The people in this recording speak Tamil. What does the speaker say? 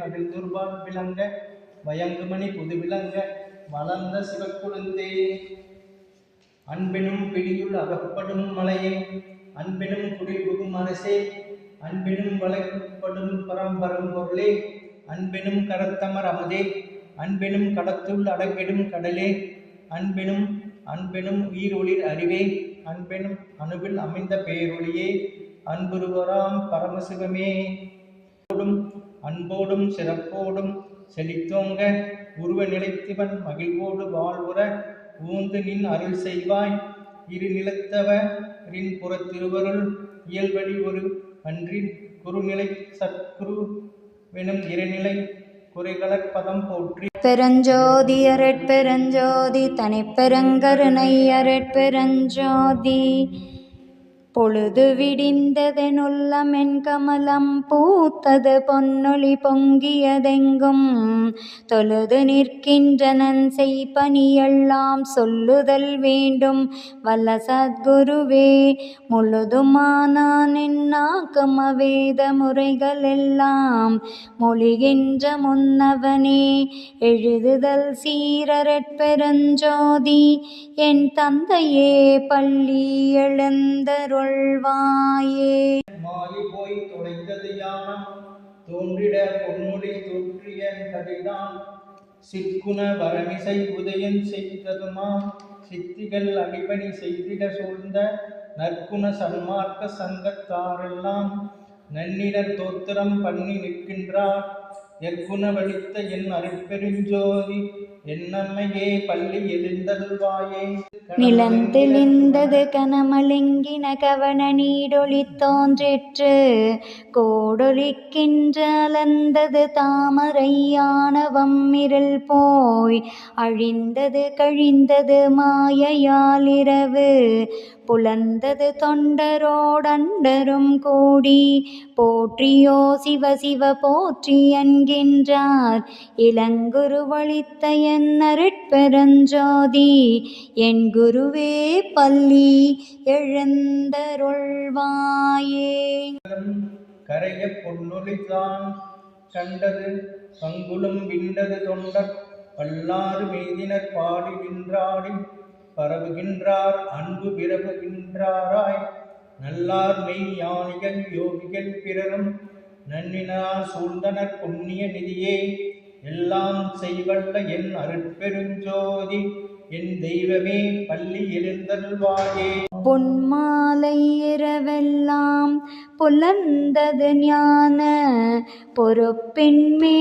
நடுந்துர்பால் விளங்க வயங்குமணி புது விளங்க வளர்ந்த சிவக்குழுந்தே. அன்பெனும் பிடியுள் அகப்படும் மலையே, அன்பெனும் குடிபுகும் அரசே, அன்பெனும் வளைப்படும் பரம்பரம் பொருளே, அன்பெனும் கரத்தமர் அமுதே, அன்பெனும் கடத்துள் அடங்கிடும் கடலே, அன்பெனும் அன்பெனும் உயிர் ஒளிர் அறிவே, அன்பெனும் அணுவில் அமைந்த பேரொளியே, அன்புருவராம் பரமசிவமே. அன்போடும் சிறப்போடும் செழித்தோங்க உருவ நிலைத்திவன் மகிழ்வோடு வாழ்வுற ஊந்து நின் அருள் செய்வாய். இரு நிலத்தவரின் புறத்திருவருள் இயல்வழி ஒரு அன்றின் குறுநிலை சற்குரு வெனும் இறைநிலை குறைகளற்பதம் போற்றி. பெருஞ்சோதி அரட்பெருஞ்சோதி தனிப்பெருங்கருணை அரட்பெருஞ்சோதி. பொழுது விடிந்ததெனுள்ளமென் கமலம் பூத்தது பொன்னொளி பொங்கியதெங்கும் தொழுது நிற்கின்றனன் செய்பணியெல்லாம் சொல்லுதல் வேண்டும் வல்ல சத்குருவே. முழுதுமானான் என்னாக்கும் அவேத முறைகளெல்லாம் மொழிகின்ற முன்னவனே. எழுதுதல் சீரரட்பெருஞ்சோதி என் தந்தையே பள்ளி எழுந்தருள்வாயே. மாறி போய் தொலைந்தது யானம் தோன்றிட பொன்மொழி தோற்றிய கதைதான் சிற்குண வரமிசை உதயன் செய்ததுமா சித்திகள் அடிபணி செய்திட சூழ்ந்த நற்குண சன்மார்க்க சங்கத்தாரெல்லாம் நன்னிடர் தோத்திரம் பண்ணி நிற்கின்றார். எற்குண வலித்த என் அருட்பெருஞ்சோதி என்னம்மையே பள்ளி எழுந்தருள்வாயே. நிலந்தெளிந்தது கனமலிங்கின கவன நீடொளி தோன்றிற்று கோடொலிக்கின்ற அலர்ந்தது தாமரையானவம் இருள் போய் அழிந்தது கழிந்தது மாயையால் இரவு புலர்ந்தது தொண்டரோடண்டரும் கூடி போற்றியோ சிவ சிவ போற்றி என்கின்றார். இளங்குரு வழித்த என் அருட்பெருஞ்சோதி என் குருவே பள்ளி எழுந்தருள்வாயே. கரைய பொன்னொழிதான் கண்டது பங்குளும் விண்டது தொண்டர் பல்லாறு மீதினர் பாடி நின்றாடி பரவுகின்றார் அன்பு விரவுகின்றாராய். நல்லார் மெய் ஞானிகள் யோகிகள் பிறரும் நன்னினார் சூழ்ந்தனர் புண்ணிய நிதியே. எல்லாம் செய்வல்ல என் அருட்பெருஞ்சோதி என் தெய்வமே பள்ளி எழுந்தருள்வாயே. பொன்மாலை இரவெல்லாம் புலர்ந்தது ஞான பொறுப்பின்மே